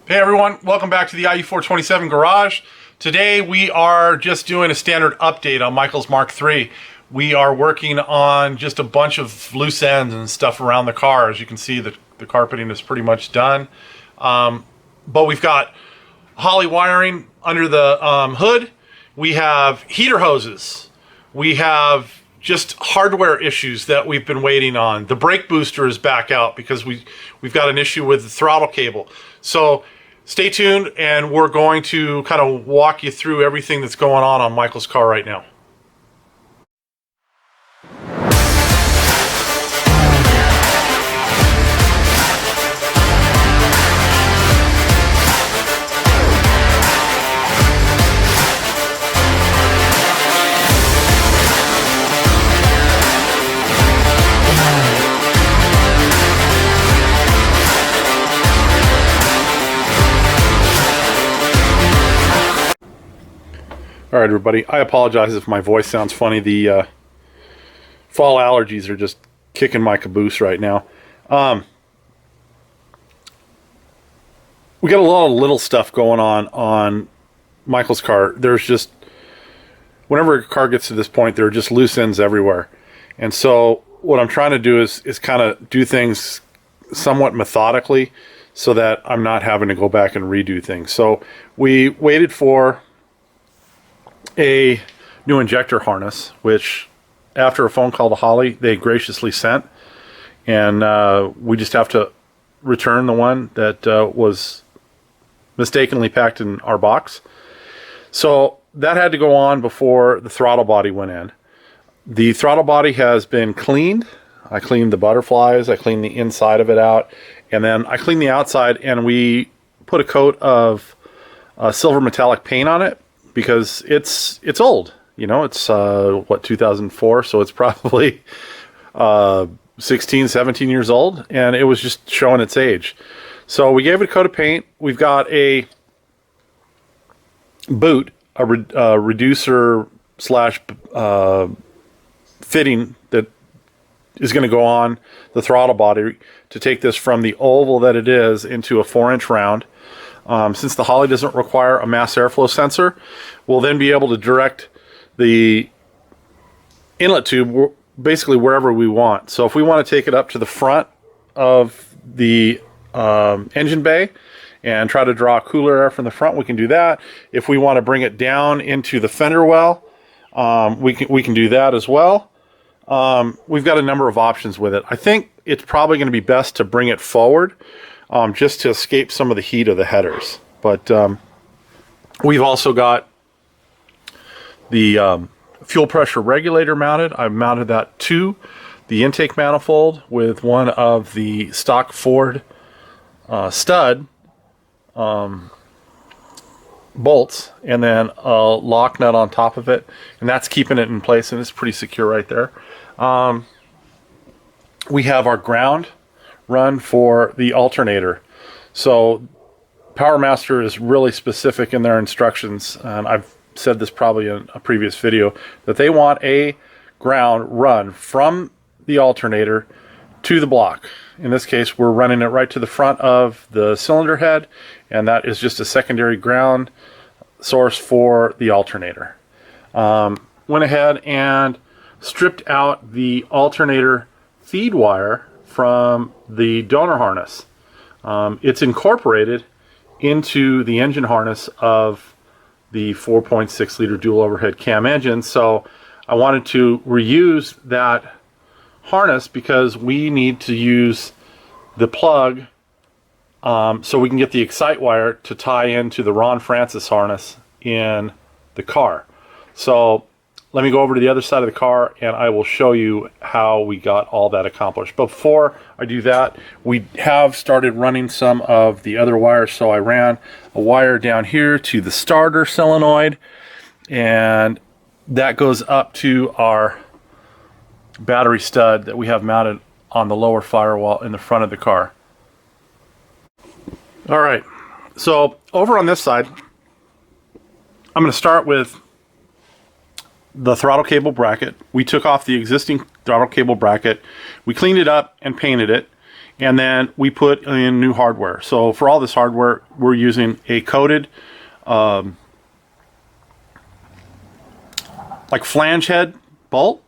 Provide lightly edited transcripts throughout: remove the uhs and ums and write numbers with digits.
Hey everyone, welcome back to the IU427 garage. Today we are just doing a standard update on Michael's Mk3. We are working on just a bunch of loose ends and stuff around the car. As you can see, the carpeting is pretty much done. But we've got Holley wiring under the hood. We have heater hoses. We have just hardware issues that we've been waiting on. The brake booster is back out because we've got an issue with the throttle cable. So stay tuned, and we're going to kind of walk you through everything that's going on Michael's car right now. All right, everybody, I apologize if my voice sounds funny. The fall allergies are just kicking my caboose right now. We got a lot of little stuff going on Michael's car. There's just, whenever a car gets to this point, there are just loose ends everywhere. And so what I'm trying to do is kind of do things somewhat methodically so that I'm not having to go back and redo things. So we waited for a new injector harness, which after a phone call to Holley, they graciously sent, and we just have to return the one that was mistakenly packed in our box. So that had to go on before the throttle body went in. The throttle body has been cleaned. I cleaned the butterflies, I cleaned the inside of it out, and then I cleaned the outside, and we put a coat of silver metallic paint on it, because it's old. You know, it's what, 2004, so it's probably 16, 17 years old, and it was just showing its age. So we gave it a coat of paint. We've got a boot, a reducer slash fitting that is going to go on the throttle body to take this from the oval that it is into a 4-inch round. Since the Holley doesn't require a mass airflow sensor, we'll then be able to direct the inlet tube basically wherever we want. So if we want to take it up to the front of the engine bay and try to draw cooler air from the front, we can do that. If we want to bring it down into the fender well, we can do that as well. We've got a number of options with it. I think it's probably going to be best to bring it forward, just to escape some of the heat of the headers. But we've also got the fuel pressure regulator mounted. I've mounted that to the intake manifold with one of the stock Ford stud bolts, and then a lock nut on top of it, and that's keeping it in place, and it's pretty secure right there. We have our ground run for the alternator. So PowerMaster is really specific in their instructions, and I've said this probably in a previous video, that they want a ground run from the alternator to the block. In this case, we're running it right to the front of the cylinder head, and that is just a secondary ground source for the alternator. Went ahead and stripped out the alternator feed wire from the donor harness. It's incorporated into the engine harness of the 4.6 liter dual overhead cam engine, so I wanted to reuse that harness because we need to use the plug so we can get the excite wire to tie into the Ron Francis harness in the car. So let me go over to the other side of the car and I will show you how we got all that accomplished. But before I do that, we have started running some of the other wires. So I ran a wire down here to the starter solenoid, and that goes up to our battery stud that we have mounted on the lower firewall in the front of the car. All right, so over on this side, I'm going to start with the throttle cable bracket. We took off the existing throttle cable bracket, we cleaned it up and painted it, and then we put in new hardware. So for all this hardware, we're using a coated like flange head bolt.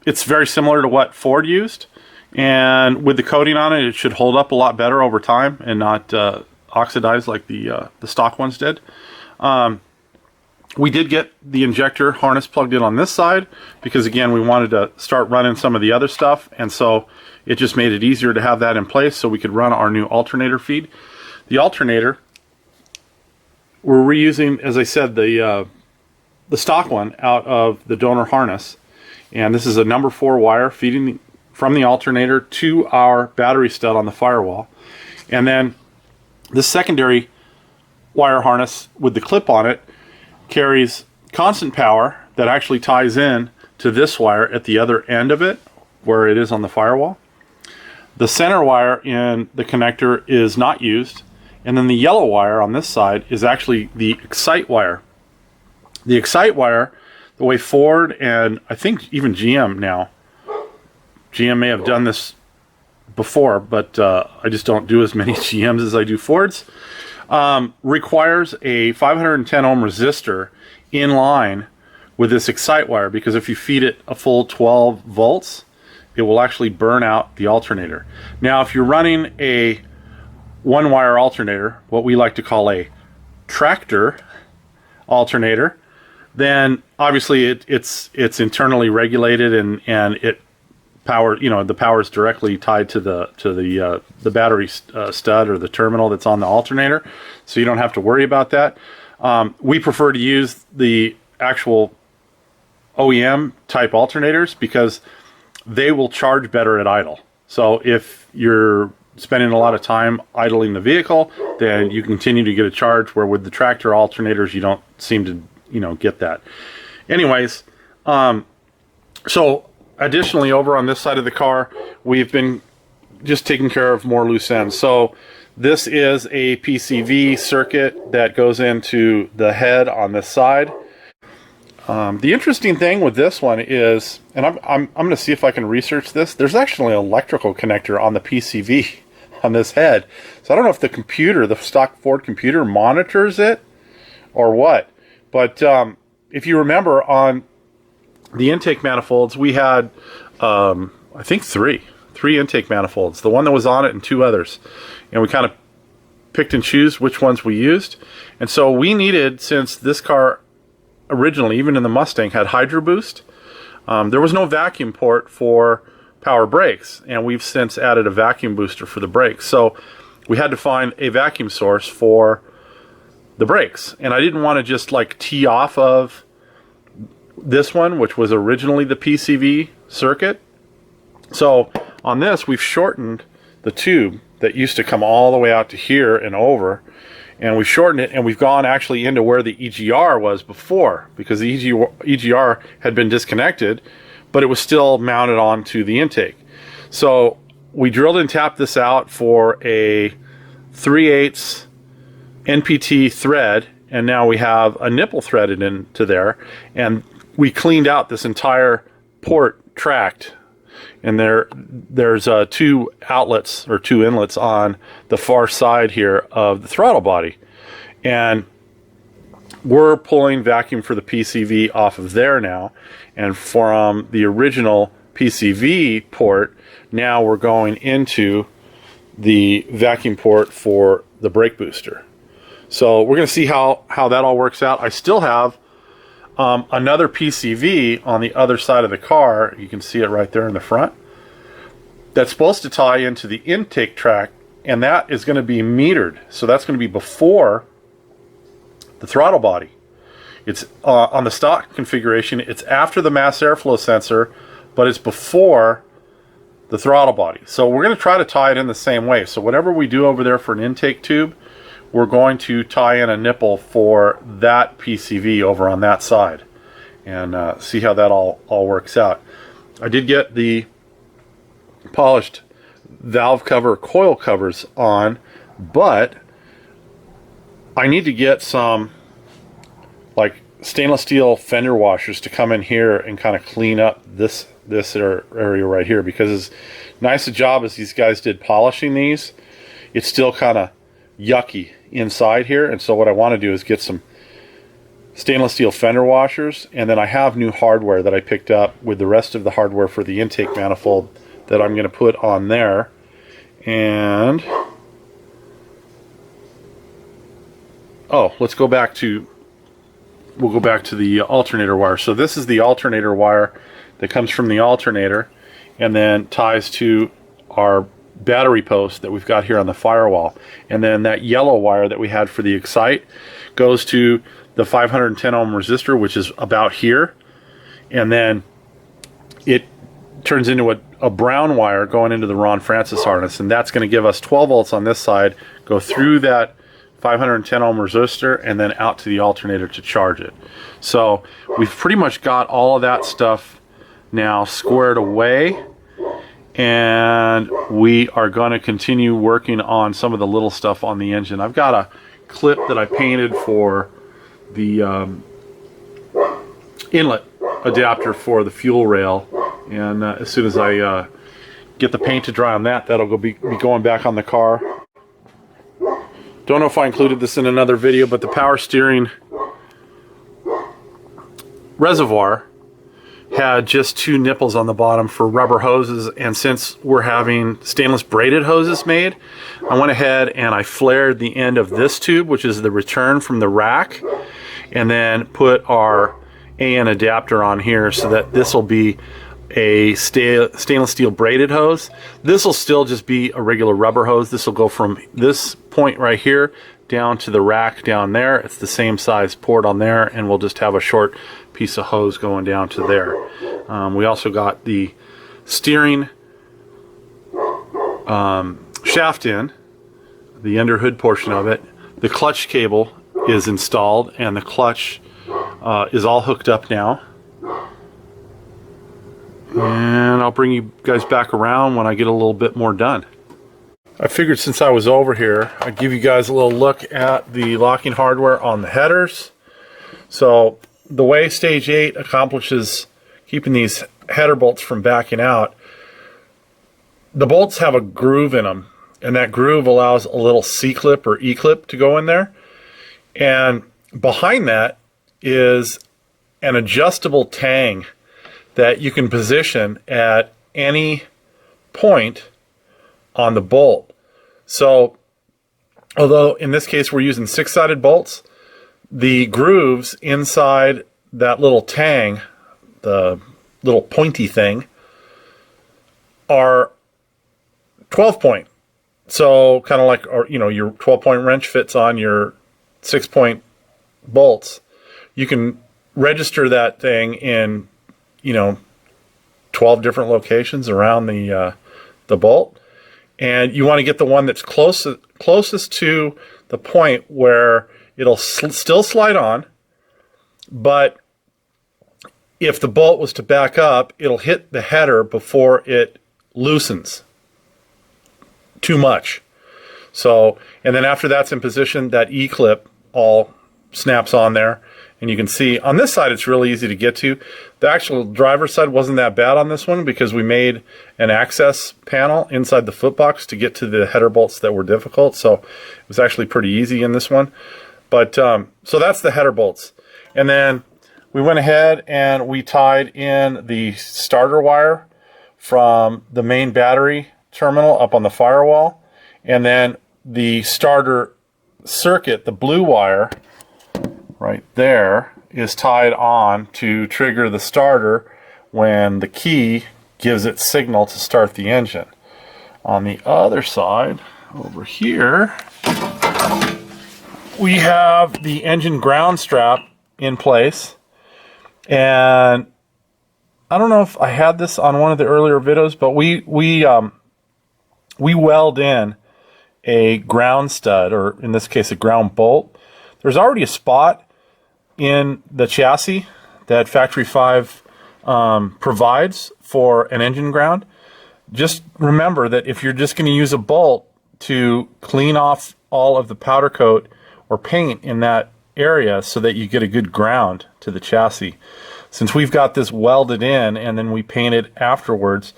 It's very similar to what Ford used, and with the coating on it, it should hold up a lot better over time and not oxidize like the stock ones did. We did get the injector harness plugged in on this side because, again, we wanted to start running some of the other stuff, and so it just made it easier to have that in place so we could run our new alternator feed. The alternator, we're reusing, as I said, the stock one out of the donor harness, and this is a number 4 wire feeding from the alternator to our battery stud on the firewall. And then the secondary wire harness with the clip on it carries constant power that actually ties in to this wire at the other end of it where it is on the firewall. The center wire in the connector is not used, and then the yellow wire on this side is actually the excite wire. The excite wire, the way Ford and I think even GM now, GM may have done this before, but I just don't do as many GMs as I do Fords, requires a 510 ohm resistor in line with this excite wire, because if you feed it a full 12 volts, it will actually burn out the alternator. Now, if you're running a one wire alternator, what we like to call a tractor alternator, then obviously it's internally regulated and it power, the power is directly tied to the battery stud or the terminal that's on the alternator, so you don't have to worry about that. We prefer to use the actual OEM type alternators because they will charge better at idle. So if you're spending a lot of time idling the vehicle, then you continue to get a charge, where with the tractor alternators you don't seem to get that. Anyways, so additionally, over on this side of the car, we've been just taking care of more loose ends. So this is a PCV circuit that goes into the head on this side. The interesting thing with this one is, and I'm going to see if I can research this, there's actually an electrical connector on the PCV on this head. So I don't know if the computer, the stock Ford computer, monitors it or what. But if you remember, on the intake manifolds, we had, I think, three intake manifolds. The one that was on it and 2 others. And we kind of picked and choose which ones we used. And so we needed, since this car originally, even in the Mustang, had Hydro Boost, there was no vacuum port for power brakes. And we've since added a vacuum booster for the brakes. So we had to find a vacuum source for the brakes. And I didn't want to just like tee off of this one, which was originally the PCV circuit. So on this, we've shortened the tube that used to come all the way out to here and over, and we shortened it, and we've gone actually into where the EGR was before, because the EGR had been disconnected, but it was still mounted onto the intake. So we drilled and tapped this out for a 3/8 NPT thread, and now we have a nipple threaded into there, and we cleaned out this entire port tract, and there's 2 outlets or 2 inlets on the far side here of the throttle body, and we're pulling vacuum for the PCV off of there now, and from the original PCV port, now we're going into the vacuum port for the brake booster. So we're going to see how that all works out. I still have another PCV on the other side of the car. You can see it right there in the front. That's supposed to tie into the intake track, and that is going to be metered. So that's going to be before the throttle body. It's on the stock configuration, it's after the mass airflow sensor, but it's before the throttle body. So we're going to try to tie it in the same way. So whatever we do over there for an intake tube, we're going to tie in a nipple for that PCV over on that side, and see how that all works out. I did get the polished valve cover coil covers on, but I need to get some like stainless steel fender washers to come in here and kind of clean up this area right here, because as nice a job as these guys did polishing these, it's still kind of yucky inside here. And so what I want to do is get some stainless steel fender washers, and then I have new hardware that I picked up with the rest of the hardware for the intake manifold that I'm going to put on there. And oh, let's go back to, we'll go back to the alternator wire. So this is the alternator wire that comes from the alternator and then ties to our battery post that we've got here on the firewall. And then that yellow wire that we had for the Excite goes to the 510 ohm resistor, which is about here. And then it turns into a brown wire going into the Ron Francis harness, and that's going to give us 12 volts on this side, go through that 510 ohm resistor, and then out to the alternator to charge it. So we've pretty much got all of that stuff now squared away, and we are going to continue working on some of the little stuff on the engine. I've got a clip that I painted for the inlet adapter for the fuel rail, and as soon as I get the paint to dry on that, that'll be going back on the car. Don't know if I included this in another video, but the power steering reservoir had just 2 nipples on the bottom for rubber hoses, and since we're having stainless braided hoses made, I went ahead and I flared the end of this tube, which is the return from the rack, and then put our AN adapter on here so that this will be a stainless steel braided hose. This will still just be a regular rubber hose. This will go from this point right here down to the rack down there. It's the same size port on there, and we'll just have a short piece of hose going down to there. We also got the steering shaft in, the underhood portion of it. The clutch cable is installed, and the clutch is all hooked up now. And I'll bring you guys back around when I get a little bit more done. I figured since I was over here, I'd give you guys a little look at the locking hardware on the headers. So the way Stage 8 accomplishes keeping these header bolts from backing out, the bolts have a groove in them, and that groove allows a little C-clip or E-clip to go in there. And behind that is an adjustable tang that you can position at any point on the bolt. So although in this case we're using 6-sided bolts, the grooves inside that little tang, the little pointy thing, are 12-point. So kind of like, or, you know, your 12-point wrench fits on your 6-point bolts. You can register that thing in, you know, 12 different locations around the bolt, and you want to get the one that's closest to the point where it'll still slide on, but if the bolt was to back up, it'll hit the header before it loosens too much. So, and then after that's in position, that E-clip all snaps on there. And you can see on this side it's really easy to get to. The actual driver's side wasn't that bad on this one because we made an access panel inside the footbox to get to the header bolts that were difficult. So it was actually pretty easy in this one. But so that's the header bolts. And then we went ahead and we tied in the starter wire from the main battery terminal up on the firewall. And then the starter circuit, the blue wire, right there, is tied on to trigger the starter when the key gives it signal to start the engine. On the other side, over here, we have the engine ground strap in place. And I don't know if I had this on one of the earlier videos, but we weld in a ground stud, or in this case a ground bolt. There's already a spot in the chassis that Factory 5 provides for an engine ground. Just remember that if you're just going to use a bolt to clean off all of the powder coat or paint in that area so that you get a good ground to the chassis. Since we've got this welded in and then we paint it afterwards,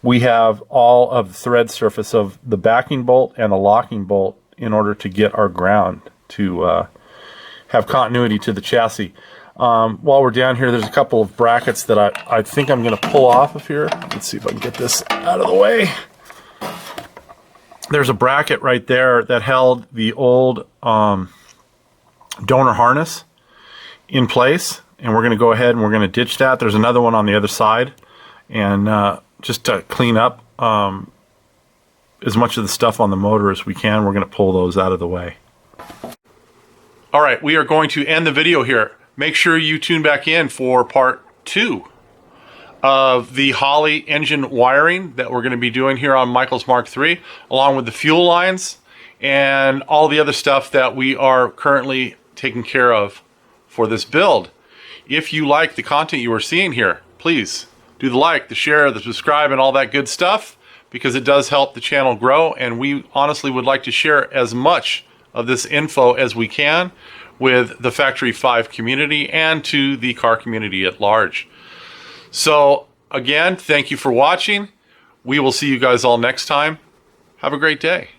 we have all of the thread surface of the backing bolt and the locking bolt in order to get our ground to have continuity to the chassis. While we're down here, there's a couple of brackets that I think I'm going to pull off of here. Let's see if I can get this out of the way. There's a bracket right there that held the old donor harness in place, and we're going to go ahead and we're going to ditch that. There's another one on the other side, and just to clean up as much of the stuff on the motor as we can, we're going to pull those out of the way. All right, we are going to end the video here. Make sure you tune back in for part 2 of the Holley engine wiring that we're going to be doing here on Michael's Mk3, along with the fuel lines and all the other stuff that we are currently taking care of for this build. If you like the content you are seeing here, please do the like, the share, the subscribe, and all that good stuff, because it does help the channel grow, and we honestly would like to share as much of this info as we can with the Factory 5 community and to the car community at large. So again, thank you for watching. We will see you guys all next time. Have a great day.